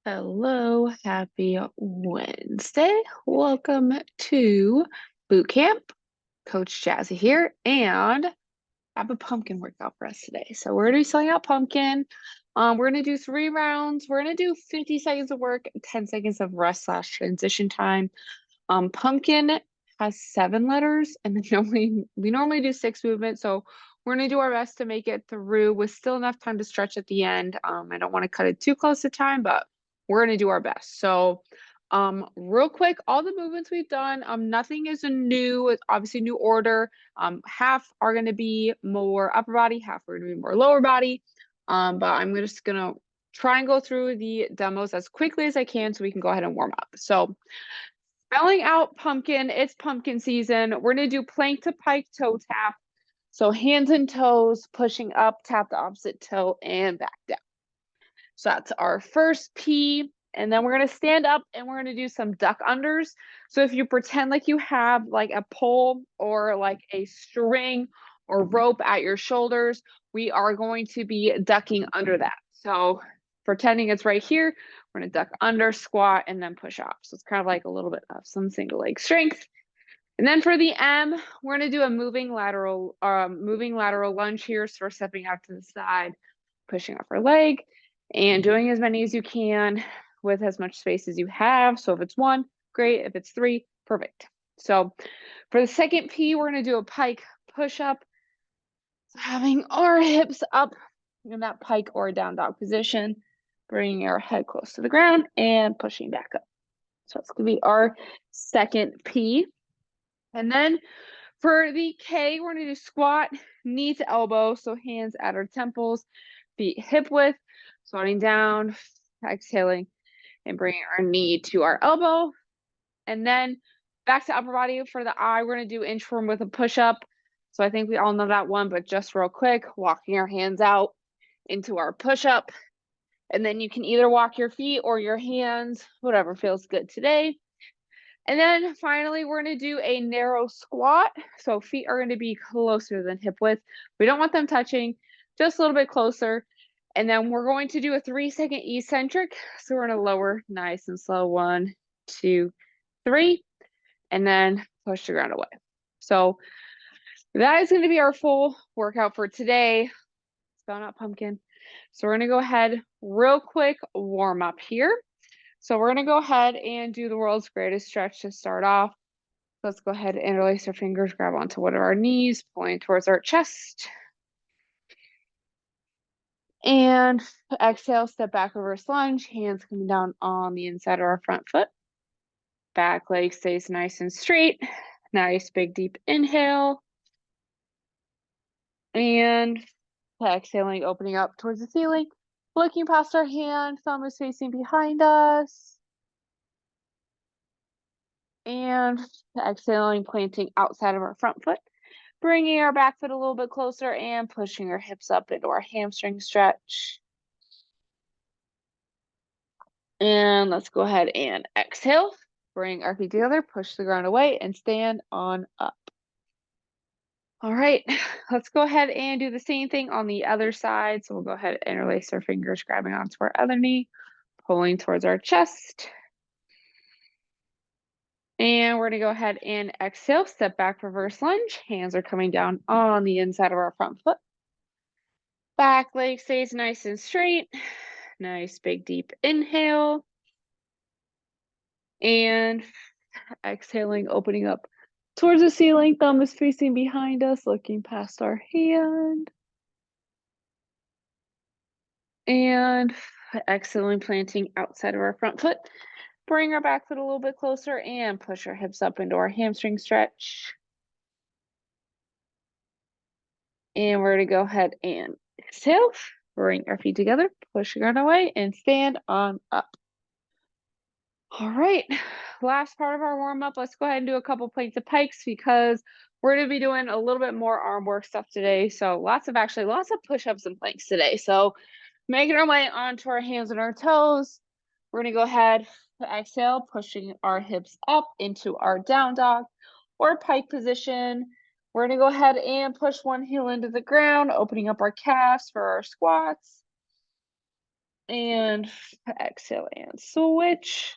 Hello, happy Wednesday. Welcome to boot camp. Coach Jazzi here, and I have a pumpkin workout for us today. So we're gonna be selling out pumpkin. We're gonna do 3 rounds. We're gonna do 50 seconds of work, 10 seconds of rest slash transition time. Pumpkin has 7 letters, and then we normally do 6 movements. So we're gonna do our best to make it through with still enough time to stretch at the end. I don't want to cut it too close to time, but we're gonna do our best. So real quick, all the movements we've done, nothing is a new, it's obviously new order. Half are gonna be more upper body, half are gonna be more lower body. But I'm just gonna try and go through the demos as quickly as I can so we can go ahead and warm up. So spelling out pumpkin, it's pumpkin season. We're gonna do plank to pike toe tap. So hands and toes, pushing up, tap the opposite toe and back down. So that's our first P. And then we're gonna stand up and we're gonna do some duck unders. So if you pretend like you have like a pole or like a string or rope at your shoulders, we are going to be ducking under that. So pretending it's right here, we're gonna duck under, squat, and then push off. So it's kind of like a little bit of some single leg strength. And then for the M, we're gonna do a moving lateral lunge here. So we're stepping out to the side, pushing off our leg, and doing as many as you can with as much space as you have. So if it's 1, great. If it's 3, perfect. So for the second P, we're gonna do a pike push up. So having our hips up in that pike or down dog position, bringing our head close to the ground and pushing back up. So that's gonna be our second P. And then for the K, we're gonna do squat, knee to elbow. So hands at our temples, feet hip width, squatting down, exhaling, and bringing our knee to our elbow. And then back to upper body for the I, we're gonna do inchworm with a push up. So I think we all know that one, but just real quick, walking our hands out into our push up. And then you can either walk your feet or your hands, whatever feels good today. And then finally, we're going to do a narrow squat. So feet are going to be closer than hip width. We don't want them touching, just a little bit closer. And then we're going to do a 3-second eccentric. So we're going to lower nice and slow. 1, 2, 3, and then push the ground away. So that is going to be our full workout for today. Spelling out pumpkin. So we're going to go ahead real quick, warm up here. So we're gonna go ahead and do the world's greatest stretch to start off. Let's go ahead and interlace our fingers, grab onto one of our knees, pulling towards our chest. And exhale, step back, reverse lunge, hands coming down on the inside of our front foot. Back leg stays nice and straight. Nice big deep inhale. And exhaling, opening up towards the ceiling. Looking past our hand, thumb is facing behind us. And exhaling, planting outside of our front foot. Bringing our back foot a little bit closer and pushing our hips up into our hamstring stretch. And let's go ahead and exhale. Bring our feet together, push the ground away, and stand on up. All right, let's go ahead and do the same thing on the other side. So we'll go ahead and interlace our fingers, grabbing onto our other knee, pulling towards our chest. And we're gonna go ahead and exhale, step back, reverse lunge. Hands are coming down on the inside of our front foot. Back leg stays nice and straight. Nice big deep inhale. And exhaling, opening up towards the ceiling. Thumb is facing behind us, looking past our hand. And exhaling, planting outside of our front foot. Bring our back foot a little bit closer and push our hips up into our hamstring stretch. And we're going to go ahead and exhale. Bring our feet together, push the ground away, and stand on up. All right, last part of our warm-up. Let's go ahead and do a couple planks of pikes because we're going to be doing a little bit more arm work stuff today. So lots of push-ups and planks today. So making our way onto our hands and our toes. We're going to go ahead to exhale, pushing our hips up into our down dog or pike position. We're going to go ahead and push one heel into the ground, opening up our calves for our squats. And exhale and switch.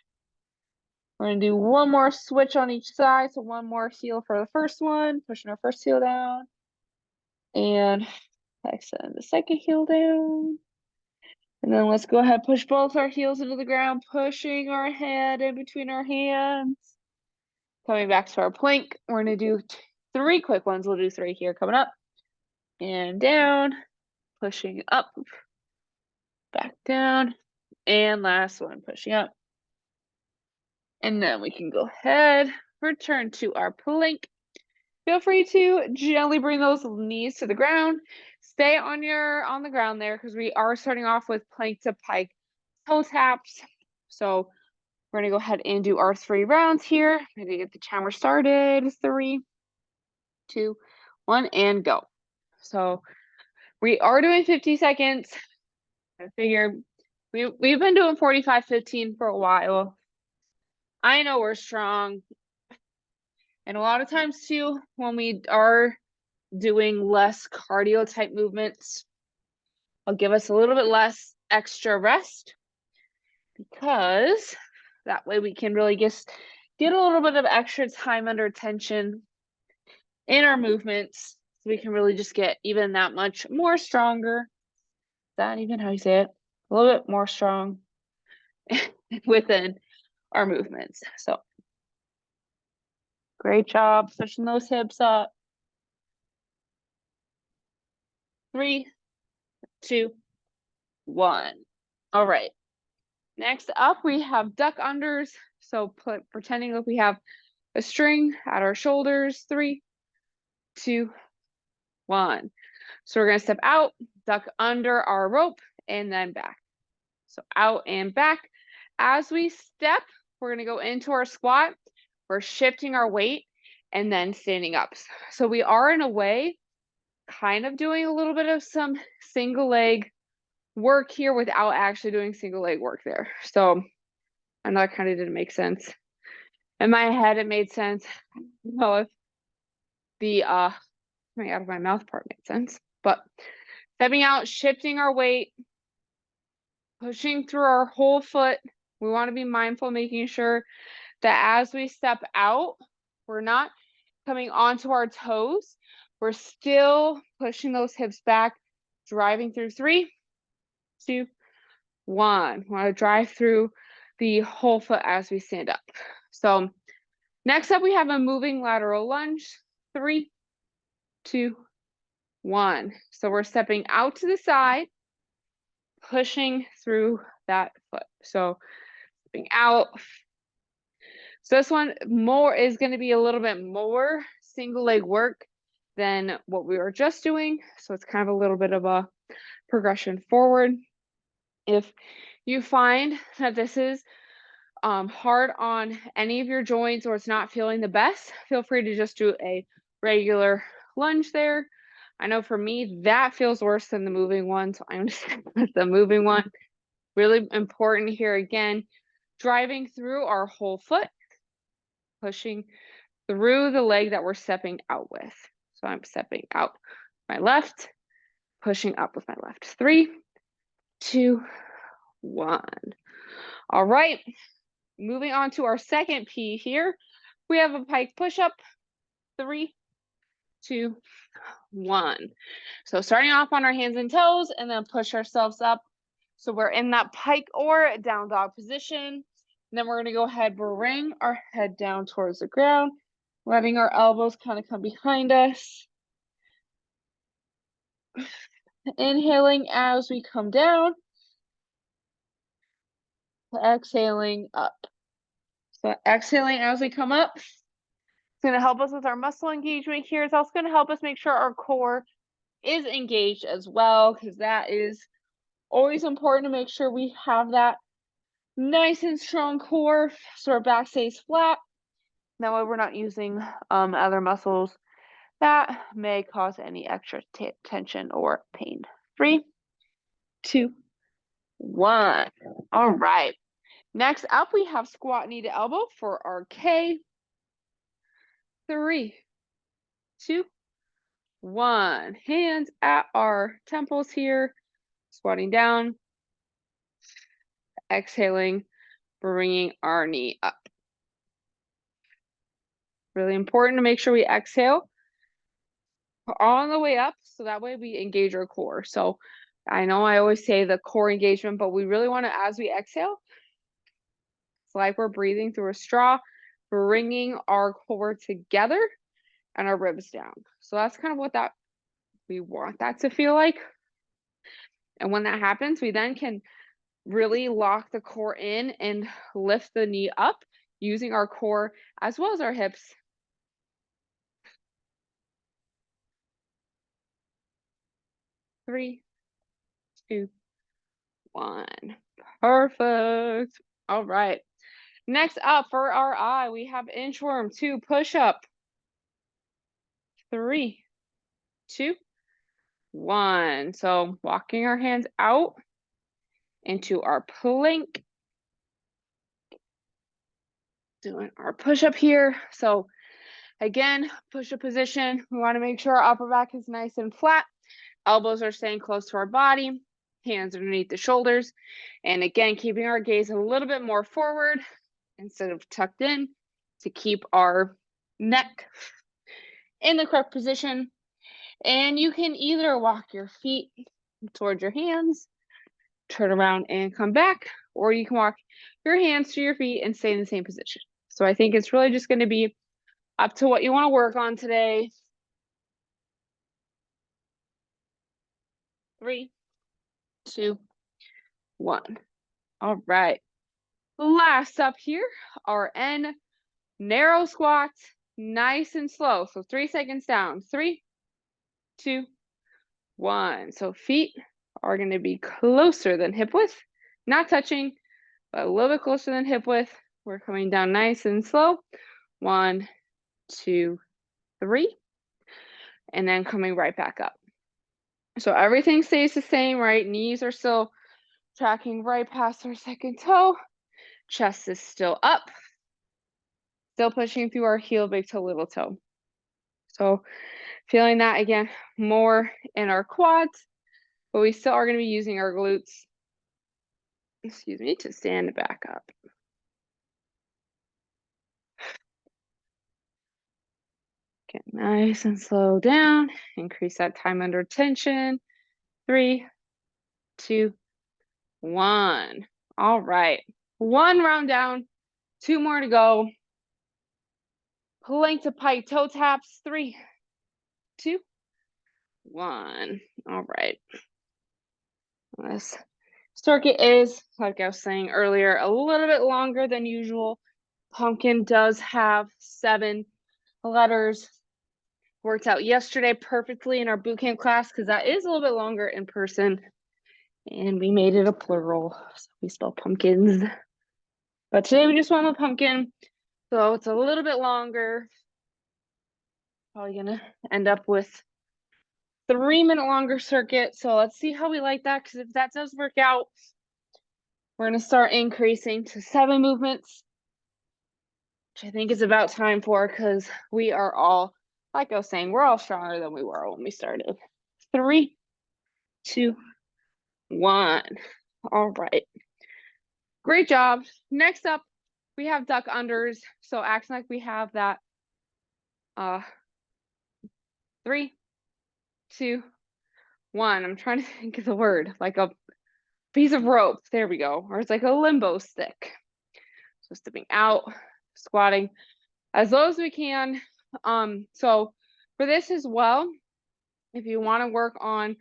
We're going to do one more switch on each side. So one more heel for the first one, pushing our first heel down. And extend the second heel down. And then let's go ahead, push both our heels into the ground, pushing our head in between our hands. Coming back to our plank, we're going to do 3 quick ones. We'll do 3 here coming up and down, pushing up, back down, and last one, pushing up. And then we can go ahead, return to our plank. Feel free to gently bring those knees to the ground. Stay on the ground there because we are starting off with plank to pike toe taps. So we're gonna go ahead and do our 3 rounds here. I'm gonna get the timer started. 3, 2, 1, and go. So we are doing 50 seconds. I figure we've been doing 45, 15 for a while. I know we're strong. And a lot of times too, when we are doing less cardio type movements, I'll give us a little bit less extra rest because that way we can really just get a little bit of extra time under tension in our movements. So we can really just get even that much more stronger. Is that even how you say it? A little bit more strong within our movements. So great job pushing those hips up. 3, 2, 1. All right. Next up, we have duck unders. So pretending like we have a string at our shoulders. 3, 2, 1. So we're going to step out, duck under our rope, and then back. So out and back. As we step, we're going to go into our squat. We're shifting our weight and then standing up. So we are, in a way, kind of doing a little bit of some single leg work here without actually doing single leg work there. So I know that kind of didn't make sense. In my head, it made sense. I don't know if the coming out of my mouth part made sense. But stepping out, shifting our weight, pushing through our whole foot. We want to be mindful, making sure that as we step out, we're not coming onto our toes. We're still pushing those hips back, driving through. 3, 2, 1. We want to drive through the whole foot as we stand up. So next up, we have a moving lateral lunge. 3, 2, 1. So we're stepping out to the side, pushing through that foot. So stepping out. So this one is going to be a little bit more single leg work than what we were just doing. So it's kind of a little bit of a progression forward. If you find that this is hard on any of your joints or it's not feeling the best, feel free to just do a regular lunge there. I know for me, that feels worse than the moving one. So I'm just with the moving one. Really important here again, driving through our whole foot, pushing through the leg that we're stepping out with. So I'm stepping out my left, pushing up with my left. 3, 2, 1. All right. Moving on to our second P here. We have a pike push-up. 3, 2, 1. So starting off on our hands and toes and then push ourselves up. So we're in that pike or down dog position. And then we're going to go ahead, bring our head down towards the ground, letting our elbows kind of come behind us. Inhaling as we come down. Exhaling up. So exhaling as we come up. It's going to help us with our muscle engagement here. It's also going to help us make sure our core is engaged as well, because that is always important to make sure we have that nice and strong core so our back stays flat. That way we're not using other muscles that may cause any extra tension or pain. 3, 2, 1. All right. Next up, we have squat knee to elbow for our K. 3, 2, 1. Hands at our temples here, squatting down. exhaling, bringing our knee up. Really important to make sure we exhale on the way up, so that way we engage our core. So I know I always say the core engagement, but we really want to, as we exhale, it's like we're breathing through a straw, bringing our core together and our ribs down. So that's kind of what we want that to feel like. And when that happens, we then can really lock the core in and lift the knee up using our core as well as our hips. 3, 2, 1. Perfect. All right. Next up for our eye, we have inchworm, 2 push-up. 3, 2, 1. So walking our hands out into our plank. Doing our push-up here. So again, push-up position. We want to make sure our upper back is nice and flat. Elbows are staying close to our body. Hands underneath the shoulders. And again, keeping our gaze a little bit more forward instead of tucked in to keep our neck in the correct position. And you can either walk your feet towards your hands, turn around and come back, or you can walk your hands to your feet and stay in the same position. So I think it's really just going to be up to what you want to work on today. 3, 2, 1. All right. Last up here, our N narrow squats, nice and slow. So 3 seconds down. 3, 2, 1. So feet are going to be closer than hip width, not touching, but a little bit closer than hip width. We're coming down nice and slow. 1, 2, 3, and then coming right back up. So everything stays the same, right? Knees are still tracking right past our second toe. Chest is still up. Still pushing through our heel, big toe, little toe. So feeling that again more in our quads, but we still are going to be using our glutes, excuse me, to stand back up. Get nice and slow down. Increase that time under tension. 3, 2, 1. All right. 1 round down. 2 more to go. Plank to pike toe taps. 3, 2, 1. All right. This circuit is, like I was saying earlier, a little bit longer than usual. Pumpkin does have 7 letters. Worked out yesterday perfectly in our bootcamp class because that is a little bit longer in person. And we made it a plural. So we spell pumpkins. But today we just went with pumpkin. So it's a little bit longer. Probably gonna end up with 3-minute longer circuit. So let's see how we like that, because if that does work out, we're gonna start increasing to 7 movements, which I think is about time for, because we are all, like I was saying, we're all stronger than we were when we started. 3, 2, 1. All right. Great job. Next up, we have duck unders. So acting like we have that 3, 2, 1. I'm trying to think of the word, like a piece of rope. There we go. Or it's like a limbo stick. So stepping out, squatting as low as we can. So for this as well, if you want to work on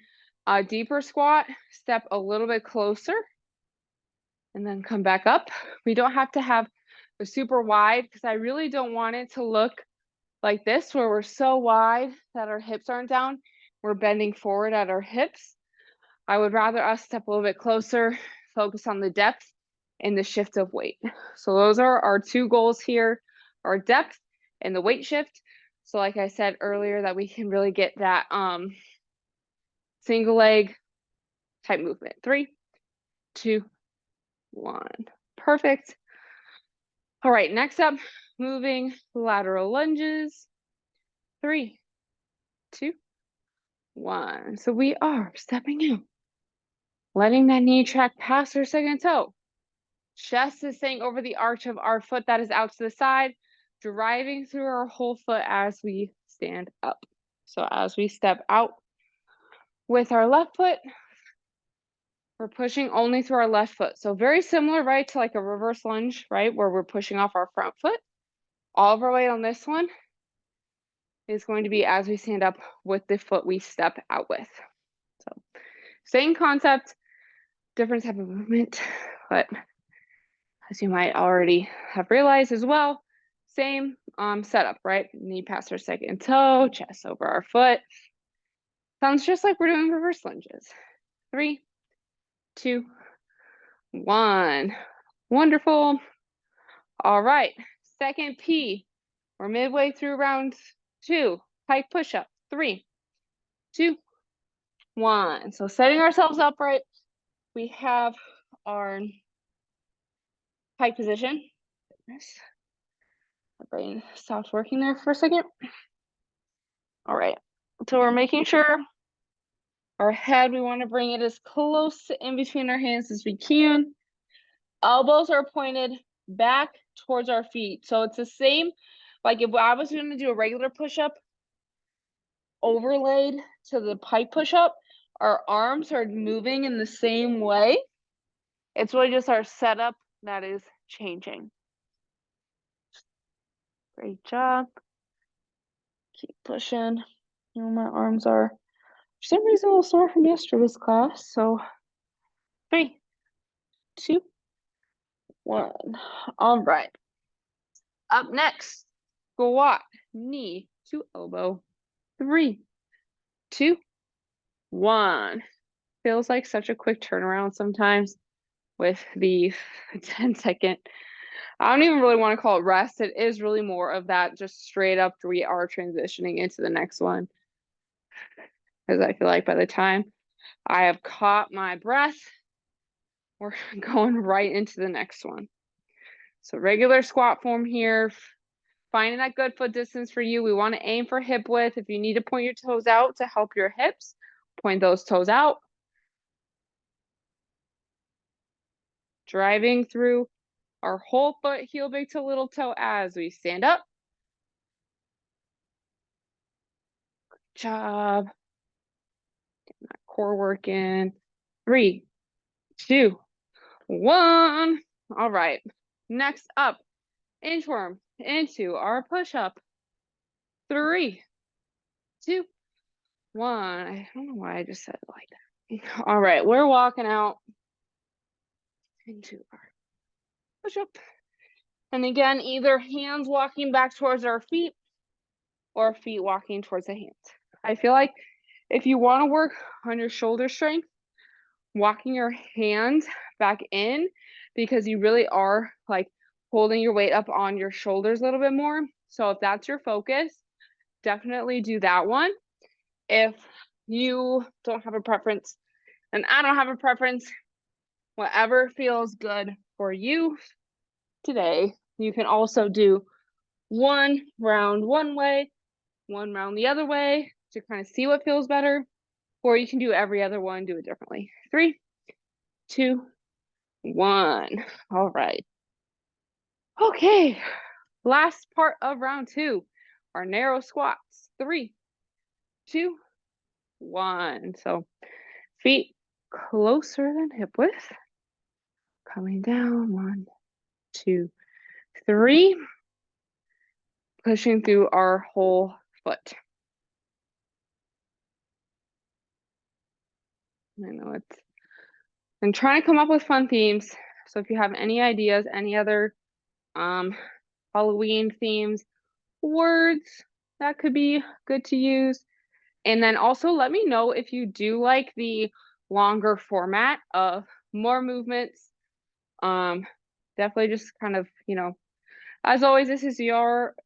a deeper squat, step a little bit closer and then come back up. We don't have to have a super wide, because I really don't want it to look like this, where we're so wide that our hips aren't down. We're bending forward at our hips. I would rather us step a little bit closer, focus on the depth and the shift of weight. So those are our 2 goals here, our depth and the weight shift. So like I said earlier, that we can really get that single leg type movement. 3, 2, 1. Perfect. All right, next up, moving lateral lunges. 3, 2, 1. So we are stepping out, letting that knee track past our second toe. Chest is staying over the arch of our foot that is out to the side, driving through our whole foot as we stand up. So as we step out with our left foot, we're pushing only through our left foot. So very similar, right, to like a reverse lunge, right, where we're pushing off our front foot. All of our weight on this one is going to be as we stand up with the foot we step out with. So same concept, different type of movement, but as you might already have realized as well, same setup, right? Knee past our second toe, chest over our foot. Sounds just like we're doing reverse lunges. 3, 2, 1. Wonderful. All right, second P. We're midway through round 2. Pike push-up. 3, 2, 1. So setting ourselves upright, we have our pike position. My brain stopped working there for a second. All right, so we're making sure our head, we want to bring it as close in between our hands as we can. Elbows are pointed back towards our feet. So it's the same, like if I was going to do a regular push-up overlaid to the pike push-up, our arms are moving in the same way. It's really just our setup that is changing. Great job. Keep pushing. You know, my arms are, for some reason, a little sore from yesterday's class. So 3, 2, 1. All right. Up next, squat, knee to elbow. 3, 2, 1. Feels like such a quick turnaround sometimes with the 10-second. I don't even really want to call it rest. It is really more of that just straight up we are transitioning into the next one. Because I feel like by the time I have caught my breath, we're going right into the next one. So regular squat form here. Finding that good foot distance for you. We want to aim for hip width. If you need to point your toes out to help your hips, point those toes out. Driving through our whole foot, heel big to little toe as we stand up. Good job. Getting that core work in. 3, 2, 1. All right. Next up, inchworm into our push-up. 3, 2, 1. I don't know why I just said it like that. All right, we're walking out into our push-up. And again, either hands walking back towards our feet or feet walking towards the hands. I feel like if you want to work on your shoulder strength, walking your hands back in, because you really are like holding your weight up on your shoulders a little bit more. So if that's your focus, definitely do that one. If you don't have a preference, and I don't have a preference, whatever feels good for you today. You can also do one round one way, one round the other way to kind of see what feels better, or you can do every other one, do it differently. 3, 2, 1. All right. Okay, last part of round 2, our narrow squats. 3, 2, 1. So feet closer than hip width. Coming down, 1, 2, 3. Pushing through our whole foot. I know it's, I'm trying to come up with fun themes. So if you have any ideas, any other Halloween themes, words that could be good to use. And then also let me know if you do like the longer format of more movements. Definitely just kind of, you know, as always, this is your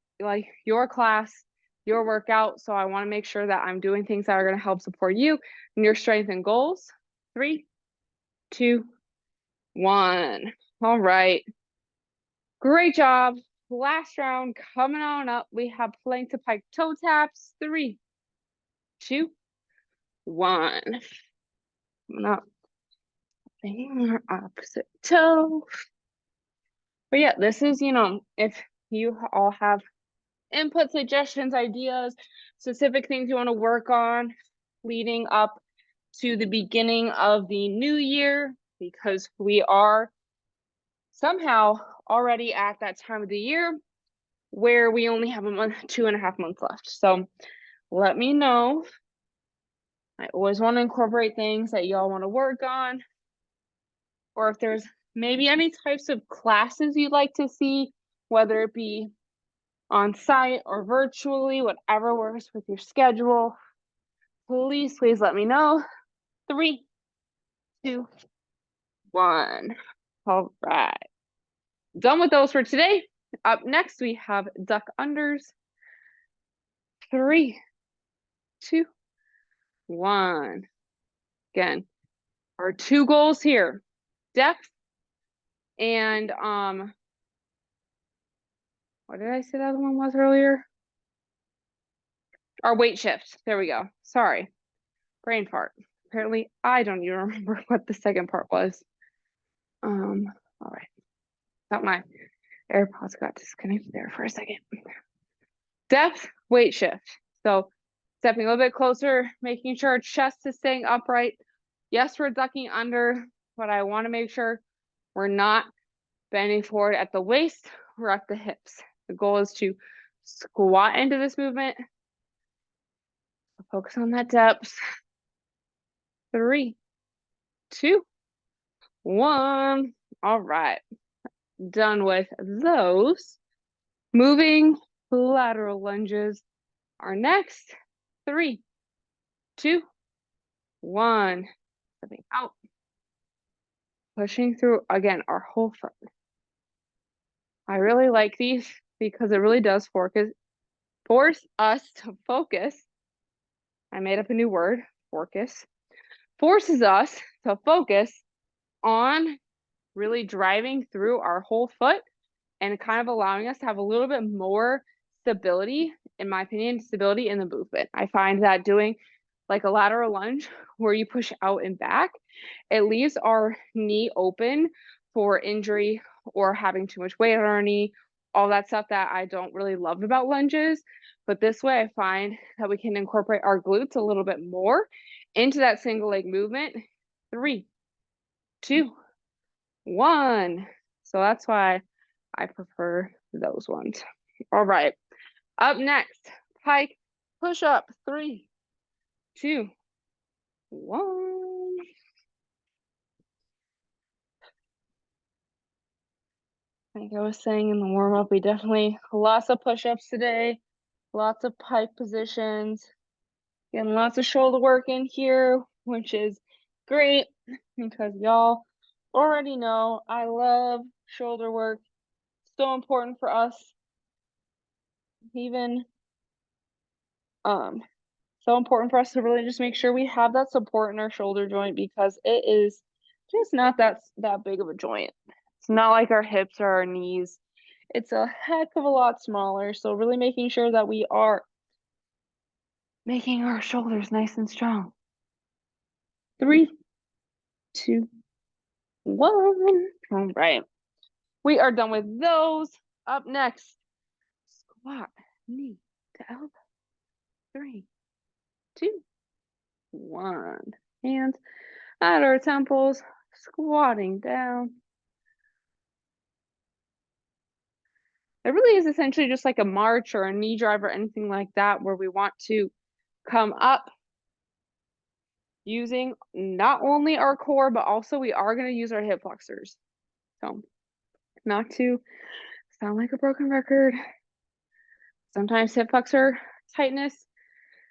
class, your workout. So I want to make sure that I'm doing things that are going to help support you and your strength and goals. 3, 2, 1. All right. Great job. Last round coming on up. We have plank to pike toe taps. 3, 2, 1. Coming up. Banging our opposite toe. But yeah, this is, if you all have input, suggestions, ideas, specific things you want to work on leading up to the beginning of the new year, because we are somehow already at that time of the year where we only have a month, 2.5 months left. So let me know. I always want to incorporate things that y'all want to work on, or if there's maybe any types of classes you'd like to see, whether it be on site or virtually, whatever works with your schedule. Please let me know. 3, 2, 1. All right. Done with those for today. Up next, we have duck unders. 3, 2, 1. Again, our 2 goals here, depth and what did I say the other one was earlier? Our weight shift. There we go. Sorry. Brain fart. Apparently, I don't even remember what the second part was. All right. Thought my AirPods got disconnected there for a second. Depth, weight shift. So stepping a little bit closer, making sure our chest is staying upright. Yes, we're ducking under, but I want to make sure we're not bending forward at the waist or at the hips. The goal is to squat into this movement. Focus on that depth. 3, 2, 1. All right. Done with those. Moving lateral lunges are next. 3, 2, 1. Stepping out. Pushing through, again, our whole foot. I really like these because it really does force us to focus. I made up a new word, focus. Forces us to focus on really driving through our whole foot and kind of allowing us to have a little bit more stability, in my opinion, stability in the movement. I find that doing like a lateral lunge where you push out and back, it leaves our knee open for injury or having too much weight on our knee, all that stuff that I don't really love about lunges. But this way, I find that we can incorporate our glutes a little bit more into that single leg movement. 3, 2, 1. So that's why I prefer those ones. All right. Up next, pike push up. 3, 2, 1. Like I was saying in the warm up, we definitely lots of push ups today, lots of pike positions, getting lots of shoulder work in here, which is great because y'all already know I love shoulder work. So important for us. Even so important for us to really just make sure we have that support in our shoulder joint because it is just not that big of a joint. It's not like our hips or our knees. It's a heck of a lot smaller. So really making sure that we are making our shoulders nice and strong. 3, 2, 1. All right. We are done with those. Up next, squat, knee to elbow. 3, 2, 1. Hands at our temples, squatting down. It really is essentially just like a march or a knee drive or anything like that, where we want to come up using not only our core, but also we are going to use our hip flexors. So not to sound like a broken record, sometimes hip flexor tightness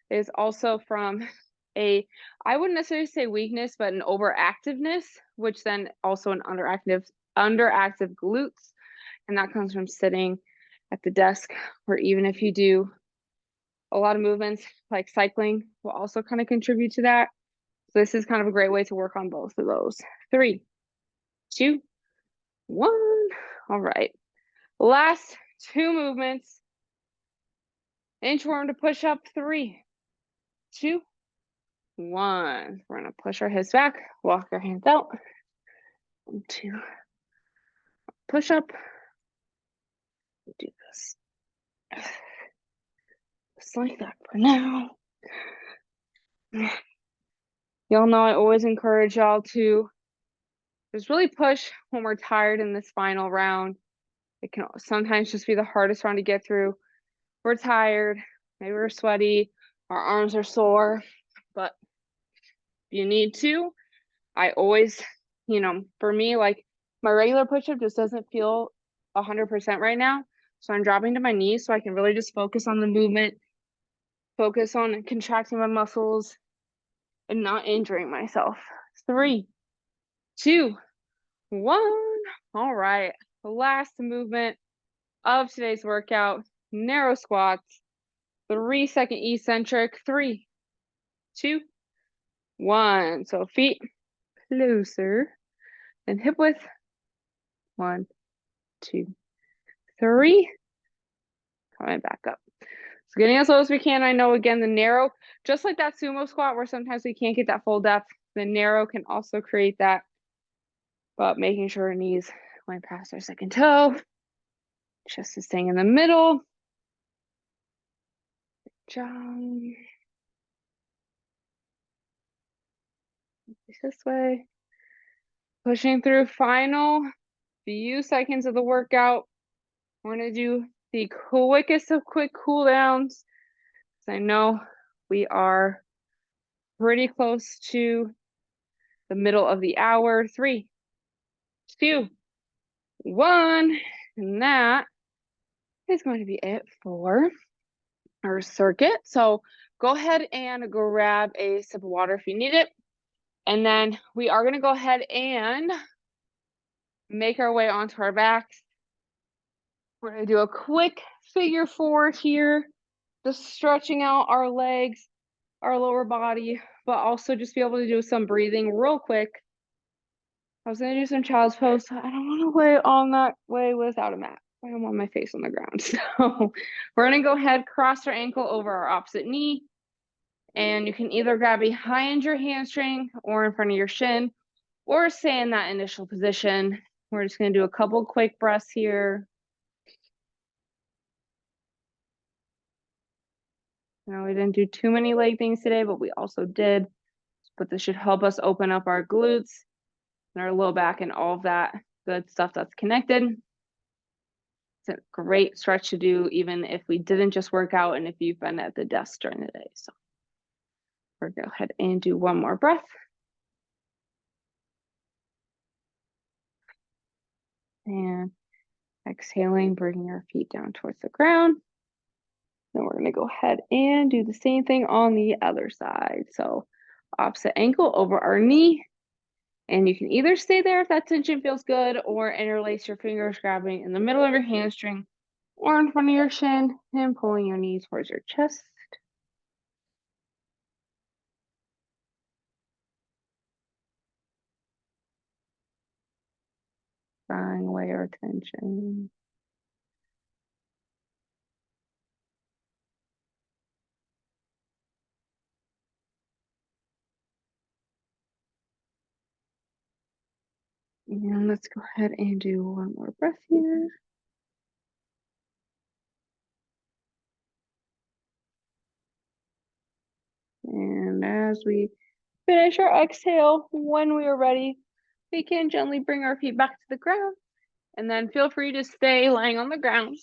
is also from I wouldn't necessarily say weakness, but an overactiveness, which then also an underactive glutes. And that comes from sitting at the desk, or even if you do a lot of movements like cycling will also kind of contribute to that. So this is kind of a great way to work on both of those. 3, 2, 1. All right. Last 2 movements. Inchworm to push up. 3, 2, 1. We're going to push our hips back, walk our hands out. 1, 2. Push up. do this. Just like that for now. Y'all know I always encourage y'all to just really push when we're tired in this final round. It can sometimes just be the hardest round to get through. We're tired, maybe we're sweaty, our arms are sore, but if you need to, I always, for me, like my regular push-up just doesn't feel 100% right now. So I'm dropping to my knees so I can really just focus on the movement, focus on contracting my muscles and not injuring myself. 3, 2, 1. All right. The last movement of today's workout, narrow squats, 3-second eccentric. 3, 2, 1. So feet closer and hip width. 1, 2, 3. Coming back up. So getting as low as we can. I know, again, the narrow, just like that sumo squat where sometimes we can't get that full depth, the narrow can also create that. But making sure our knees going past our second toe. Chest is staying in the middle. Jump. This way. Pushing through final few seconds of the workout. We're going to do the quickest of quick cool downs. I know we are pretty close to the middle of the hour. 3, 2, 1. And that is going to be it for our circuit. So go ahead and grab a sip of water if you need it. And then we are going to go ahead and make our way onto our backs. We're going to do a quick figure 4 here, just stretching out our legs, our lower body, but also just be able to do some breathing real quick. I was going to do some child's pose. I don't want to lay on that way without a mat. I don't want my face on the ground. So we're going to go ahead, cross our ankle over our opposite knee. And you can either grab behind your hamstring or in front of your shin, or stay in that initial position. We're just going to do a couple quick breaths here. Now, we didn't do too many leg things today, but we also did. But this should help us open up our glutes and our low back and all of that good stuff that's connected. It's a great stretch to do, even if we didn't just work out and if you've been at the desk during the day. So we're going to go ahead and do one more breath. And exhaling, bringing our feet down towards the ground. Then we're going to go ahead and do the same thing on the other side. So opposite ankle over our knee. And you can either stay there if that tension feels good, or interlace your fingers, grabbing in the middle of your hamstring or in front of your shin and pulling your knees towards your chest. Drawing away our tension. And let's go ahead and do one more breath here. And as we finish our exhale, when we are ready, we can gently bring our feet back to the ground. And then feel free to stay lying on the ground,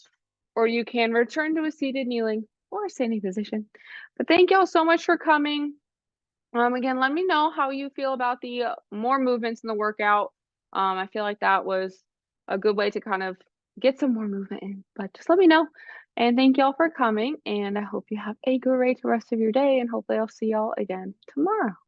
or you can return to a seated, kneeling, or standing position. But thank y'all so much for coming. Again, let me know how you feel about the more movements in the workout. I feel like that was a good way to kind of get some more movement in, but just let me know. And thank y'all for coming, and I hope you have a great rest of your day, and hopefully I'll see y'all again tomorrow.